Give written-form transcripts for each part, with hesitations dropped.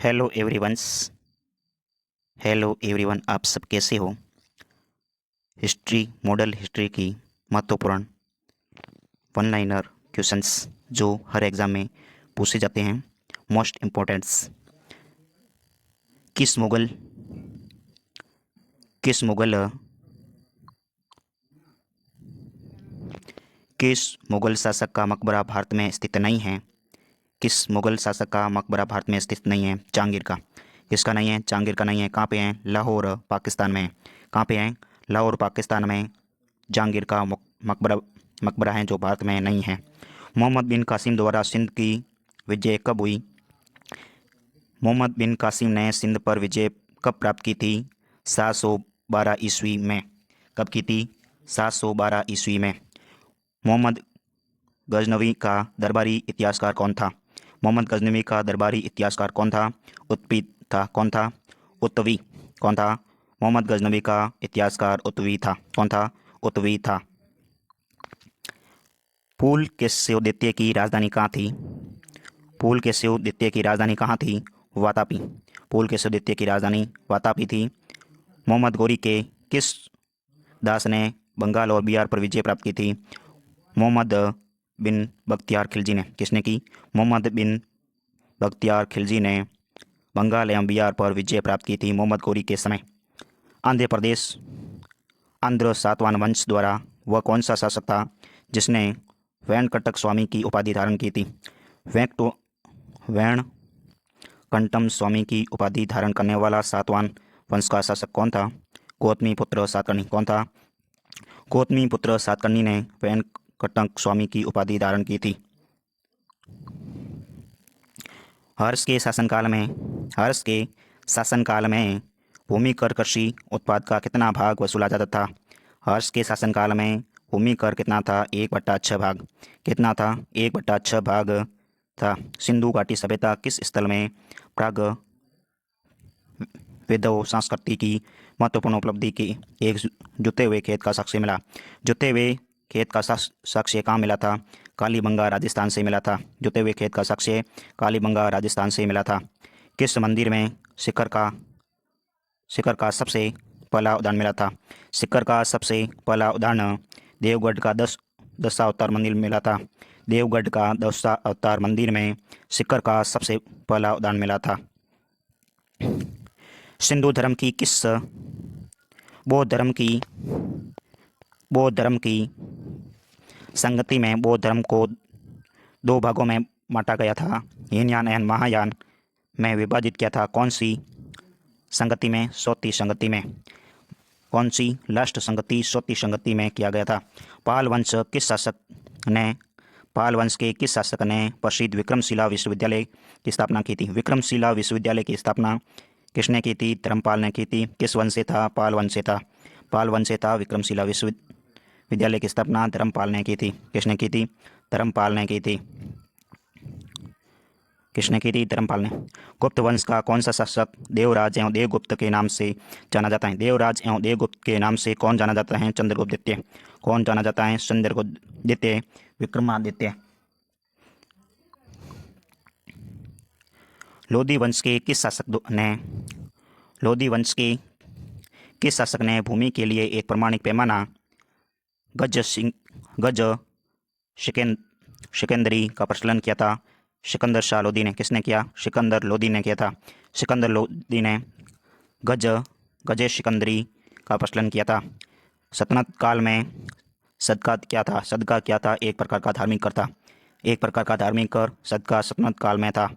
Hello everyone's. Hello everyone, आप सब कैसे हो। हिस्ट्री, मॉडल हिस्ट्री की महत्वपूर्ण वन लाइनर क्वेश्चंस जो हर एग्ज़ाम में पूछे जाते हैं। Most importance. किस मुगल किस मुगल किस मुगल शासक का मकबरा भारत में स्थित नहीं है। किस मुगल शासक का मकबरा भारत में स्थित नहीं है। जहांगीर का। किसका नहीं है? जहांगीर का नहीं है। कहाँ पे है? लाहौर पाकिस्तान में। कहाँ पे है? लाहौर पाकिस्तान में जहांगीर का मकबरा मकबरा है जो भारत में नहीं है। मोहम्मद बिन कासिम द्वारा सिंध की विजय कब हुई? मोहम्मद बिन कासिम ने सिंध पर विजय कब प्राप्त की थी? 712 ईस्वी में। कब की थी? 712 ईस्वी में। मोहम्मद गजनवी का दरबारी इतिहासकार कौन था? मोहम्मद गजनवी का दरबारी इतिहासकार कौन था? उत्तवी था। कौन था? उत्तवी। कौन था? मोहम्मद गजनवी का इतिहासकार उत्तवी था। कौन था? उत्तवी था। पुलकेशिन द्वितीय की राजधानी कहाँ थी? पुलकेशिन द्वितीय की राजधानी कहाँ थी? वातापी। पुलकेशिन द्वितीय की राजधानी वातापी थी। मोहम्मद गोरी के किस दास ने बंगाल और बिहार पर विजय प्राप्त की थी? मोहम्मद बिन बख्तियार खिलजी ने। किसने की? मोहम्मद बिन बख्तियार खिलजी ने बंगाल एवं बिहार पर विजय प्राप्त की थी मोहम्मद गोरी के समय। आंध्र प्रदेश आंध्र सातवाहन वंश द्वारा वह कौन सा शासक था जिसने वेंकटक स्वामी की उपाधि धारण की थी? वेंकटम स्वामी की उपाधि धारण करने वाला सातवाहन वंश का शासक कौन था? गौतमी पुत्र सातकर्णी। कौन था? गौतमी पुत्र सातकर्णी ने वेंकटक स्वामी की उपाधि धारण की थी। हर्ष के शासनकाल में भूमि कर कृषि उत्पाद का कितना भाग वसूला जाता था? हर्ष के शासनकाल में भूमि कर कितना था? 1/6 भाग। कितना था? 1/6 भाग था। सिंधु घाटी सभ्यता किस स्थल में प्राग वैदिक संस्कृति की महत्वपूर्ण उपलब्धि की एक जुते हुए खेत का साक्ष्य मिला? जुते हुए खेत का साक्ष्य कहाँ मिला था? कालीबंगा राजस्थान से मिला था। जुते हुए खेत का साक्ष्य कालीबंगा राजस्थान से मिला था। किस मंदिर में शिखर का सबसे पहला उदाहरण मिला था? शिखर का सबसे पहला उदाहरण देवगढ़ का दशावतार मंदिर में मिला था। देवगढ़ का दशावतार मंदिर में शिखर का सबसे पहला उदाहरण मिला था। सिंधु धर्म की किस बौद्ध धर्म की संगति में बौद्ध धर्म को 2 भागों में बांटा गया था? हीनयान एवं महायान में विभाजित किया था। कौन सी संगति में? सौती संगति में। कौन सी? लास्ट संगति, सौती संगति में किया गया था। पाल वंश के किस शासक ने प्रसिद्ध विक्रमशिला विश्वविद्यालय की स्थापना की थी? विक्रमशिला विश्वविद्यालय की स्थापना किसने की थी? धर्मपाल ने की थी। किस वंश से था? पाल वंश से था। पाल वंश से था विक्रमशिला विश्वविद्यालय की स्थापना धर्मपाल ने की थी। किसने की थी? धर्मपाल ने की थी। किसने की थी? धर्मपाल ने। गुप्त वंश का कौन सा शासक देवराज एवं देवगुप्त के नाम से जाना जाता है? देवराज एवं देवगुप्त के नाम से कौन जाना जाता है? चंद्रगुप्त द्वितीय। कौन जाना जाता है? चंद्रगुप्त द्वितीय। विक्रमादित्य। लोधी वंश के किस शासक ने भूमि के लिए एक प्रमाणिक पैमाना गज शिकेंदरी का प्रचलन किया था? सिकंदर शाह लोधी ने। किसने किया? सिकंदर लोधी ने किया था। सिकंदर लोधी ने गजे सिकंदरी का प्रचलन किया था। सल्तनत काल में सदका क्या था? सदका क्या था? एक प्रकार का धार्मिक कर था। एक प्रकार का धार्मिक कर सदका सल्तनत काल में था।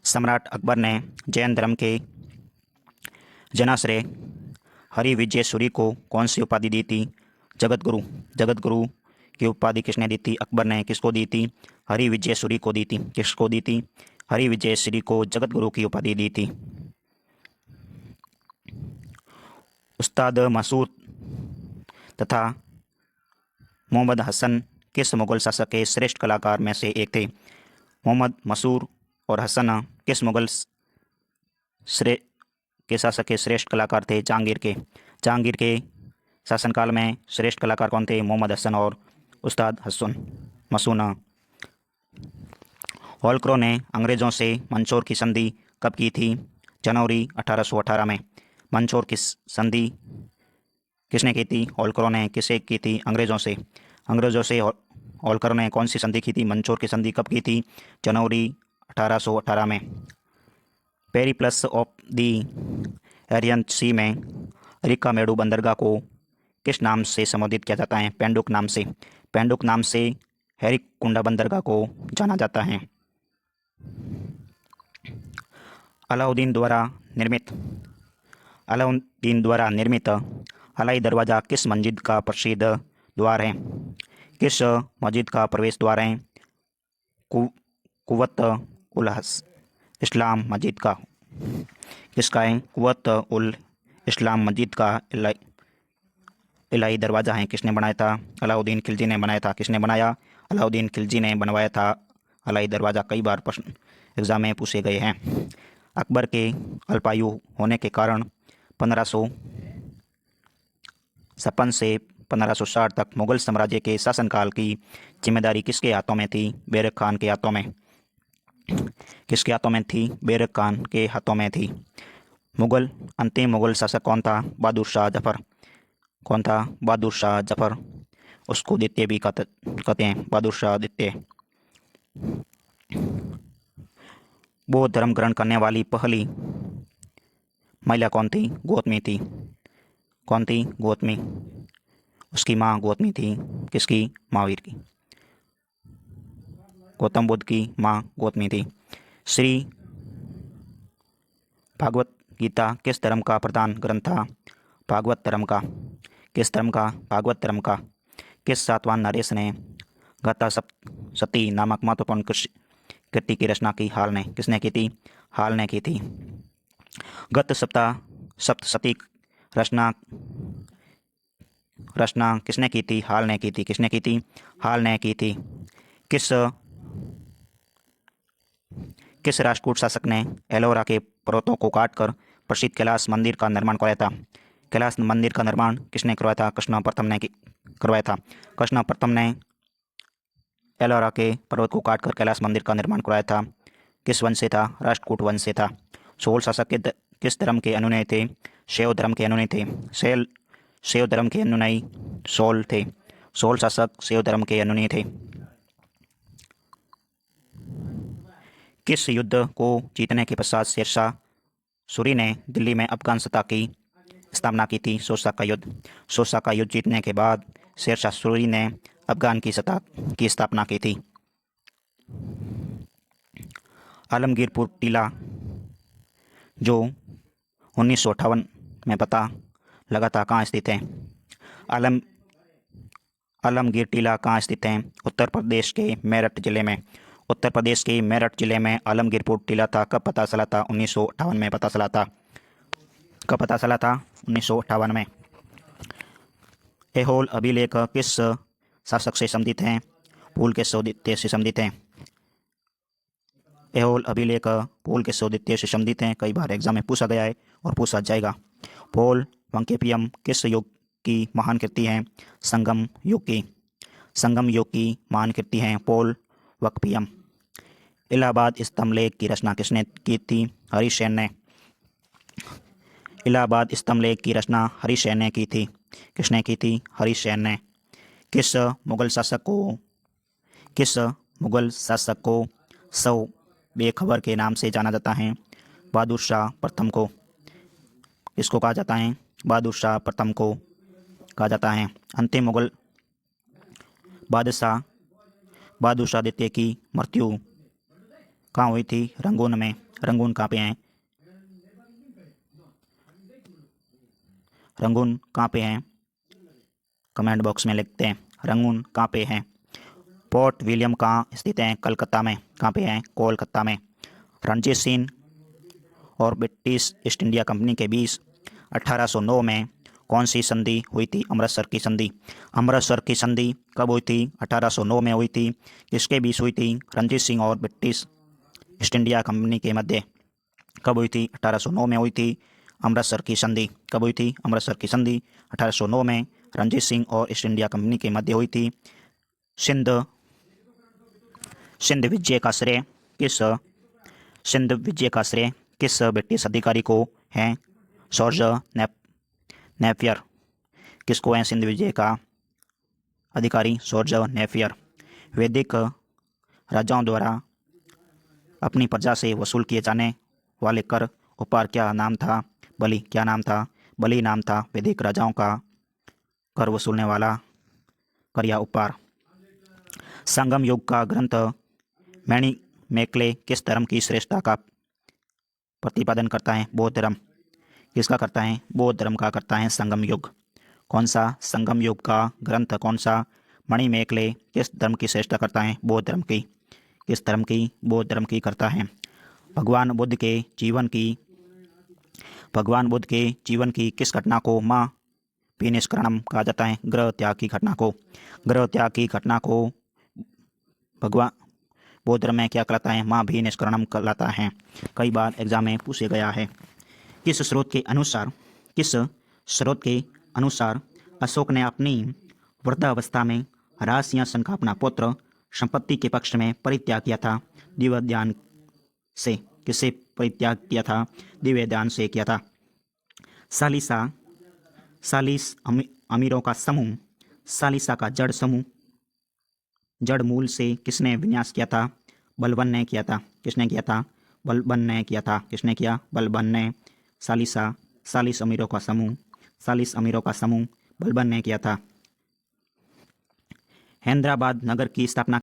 सम्राट अकबर ने जैन धर्म के जनाश्रय हरि विजय सूरी को कौन सी उपाधि दी थी? जगत गुरु की उपाधि किसने दी थी? अकबर ने। किसको दी थी? हरि विजय सूरी को दी थी। किसको दी थी? हरि विजय सूरी को जगत गुरु की उपाधि दी थी। उस्ताद मसूद तथा मोहम्मद हसन किस मुगल शासक के श्रेष्ठ कलाकार में से एक थे? मोहम्मद मसूद और हसन किस मुगल के शासक के श्रेष्ठ कलाकार थे? जहांगीर के शासनकाल में श्रेष्ठ कलाकार कौन थे? मोहम्मद हसन और उस्ताद मसूद। होल्करों ने अंग्रेजों से मंदसौर की संधि कब की थी? जनवरी 1818 में। मंचोर की संधि किसने की थी? होल्करों ने। किससे की थी? अंग्रेज़ों से। अंग्रेज़ों से होल्करों ने कौन सी संधि की थी? मंचोर की संधि कब की थी? जनवरी 1818 में। पेरिप्लस ऑफ दी एरियन सी में रिकामेडू बंदरगाह को किस नाम से संबोधित किया जाता है? पेंडुक नाम से। पेंडुक नाम से हेरिकुंडा बंदरगाह को जाना जाता है। अलाउद्दीन द्वारा निर्मित अलाई दरवाज़ा किस मस्जिद का प्रसिद्ध द्वार है? किस मस्जिद का प्रवेश द्वार है? कुव्वत उल इस्लाम मस्जिद का। किसका है? कुव्वत उल इस्लाम मस्जिद का इलाही दरवाज़ा है। किसने बनाया था? अलाउद्दीन खिलजी ने बनाया था। किसने बनाया? अलाउद्दीन खिलजी ने बनवाया था इलाही दरवाज़ा। कई बार प्रश्न एग्जाम में पूछे गए हैं। अकबर के अल्पायु होने के कारण 1556 से 1560 तक मुगल साम्राज्य के शासनकाल की जिम्मेदारी किसके हाथों में थी? बैरक खान के हाथों में। किसके हाथों में थी? बैरक खान के हाथों में थी। अंतिम मुगल शासक कौन था? बहादुर शाह जफर। कौन था? बहादुर शाह जफर। उसको द्वितीय भी कहते हैं, बहादुर शाह द्वितीय। बौद्ध धर्म ग्रहण करने वाली पहली महिला कौन थी? गौतमी थी। कौन थी? गौतमी। उसकी माँ गौतमी थी। किसकी? महावीर की। गौतम बुद्ध की माँ गौतमी थी। श्री भागवत गीता किस धर्म का प्रधान ग्रंथ था? भागवत धर्म का। किस धर्म का? भागवत धर्म का। किस सातवान नरेश ने गाथा सप्तशती नामक महत्वपूर्ण कृति की रचना की? हाल ने। किसने की थी? हाल ने की थी। गत सप्तशती रचना किसने की थी? हाल ने की थी। किसने की थी? हाल ने की थी। किस राष्ट्रकूट शासक ने एलोरा के पर्वतों को काटकर प्रसिद्ध कैलाश मंदिर का निर्माण कराया था? कैलाश मंदिर का निर्माण किसने करवाया था? कृष्ण प्रथम ने करवाया था। कृष्ण प्रथम ने एलोरा के पर्वत को काटकर कैलाश मंदिर का निर्माण करवाया था। किस वंश से था? राष्ट्रकूट वंश से था। सोल शासक किस धर्म के अनुयायी थे? शैव धर्म के अनुयायी थे। शैव धर्म के अनुयायी सोल थे। सोल शासक शैव धर्म के अनुयायी थे। किस युद्ध को जीतने के पश्चात शेरशाह सूरी ने दिल्ली में अफगान सत्ता की स्थापना की थी? शोशा का युद्ध। शोशा का युद्ध जीतने के बाद शेरशाह सूरी ने अफगान की सत्ता की स्थापना की थी। आलमगीरपुर टीला जो 1958 में पता लगा था, कहाँ स्थित है? आलमगीर टीला कहाँ स्थित है? उत्तर प्रदेश के मेरठ जिले में। उत्तर प्रदेश के मेरठ जिले में आलमगीरपुर टीला था। कब पता चला था? 1958 में पता चला था। कब पता चला था? 1958 में। ऐहोल अभिलेख किस शासक से संबंधित हैं? पुल के द्वितीय से संबंधित हैं। ऐहोल अभिलेख पुल के द्वितीय से संबंधित हैं। कई बार एग्जाम में पूछा गया है और पूछा जाएगा। पोल वंकेपियम किस युग की महान कृति है? संगम युग की। संगम युग की महान कृति है पोल वंकेपियम। इलाहाबाद स्तंभ लेख की रचना किसने की थी? हरिसेन ने। इलाहाबाद स्तंभ लेख की रचना हरिसेन ने की थी। किसने की थी? हरिसेन ने। किस मुगल शासक को सौ बेखबर के नाम से जाना जाता है? बहादुर शाह प्रथम को। किसको कहा जाता है? बहादुर शाह प्रथम को कहा जाता है। अंतिम मुगल बादशाह बहादुर शाह द्वितीय की मृत्यु कहाँ हुई थी? रंगून में। रंगून कहाँ पे हैं? रंगून कहाँ पे हैं? कमेंट बॉक्स में लिखते हैं रंगून कहाँ पे हैं। पोर्ट विलियम कहाँ स्थित हैं? कलकत्ता में। कहाँ पे हैं? कोलकाता में। रणजीत सिंह और ब्रिटिश ईस्ट इंडिया कंपनी के बीच 1809 में कौन सी संधि हुई थी? अमृतसर की संधि। अमृतसर की संधि कब हुई थी? 1809 में हुई थी। किसके बीच हुई थी? रणजीत सिंह और ब्रिटिश ईस्ट इंडिया कंपनी के मध्य। कब हुई थी? 1809 में हुई थी अमृतसर की संधि। कब हुई थी? अमृतसर की संधि 1809 में रणजीत सिंह और ईस्ट इंडिया कंपनी के मध्य हुई थी। सिंध विजय का श्रेय किस ब्रिटिश अधिकारी को है जॉर्ज नेपियर? किसको है सिंध विजय का अधिकारी जॉर्ज नेपियर? वैदिक राजाओं द्वारा अपनी प्रजा से वसूल किए जाने वाले कर उपहार क्या नाम था? बलि। क्या नाम था? बलि नाम था वैदिक राजाओं का कर वसूलने वाला कर या उपहार। संगम युग का ग्रंथ मैनी मैकले किस धर्म की श्रेष्ठता का प्रतिपादन करता है? बौद्ध धर्म। किसका करता है? बौद्ध धर्म का करता है संगम युग। कौन सा? संगम युग का ग्रंथ कौन सा? मणि मैकले किस धर्म की श्रेष्ठता करता है? बौद्ध धर्म की। किस धर्म की? बौद्ध धर्म की करता है। भगवान बुद्ध के जीवन की किस घटना को माँ विनिष्करणम कहा जाता है? गृह त्याग की घटना को। गृह त्याग की घटना को भगवान बौद्ध धर्म में क्या कहलाता है? माँ विनिष्करणम कहलाता है। कई बार एग्जाम में पूछे गया है। किस स्रोत के अनुसार अशोक ने अपनी वृद्धावस्था में राज सिंहासन का अपना पुत्र संपत्ति के पक्ष में परित्याग किया था? दिव्य ध्यान से। किसे परित्याग किया था? दिव्य ध्यान से किया था। सालिस अमीरों का समूह सालिसा का जड़ मूल से किसने विन्यास किया था? बलबन ने किया था। किसने किया था? बलबन ने किया था। किसने किया? बलबन ने। सालिस अमीरों का समूह बलबन ने किया था। हैदराबाद नगर की स्थापना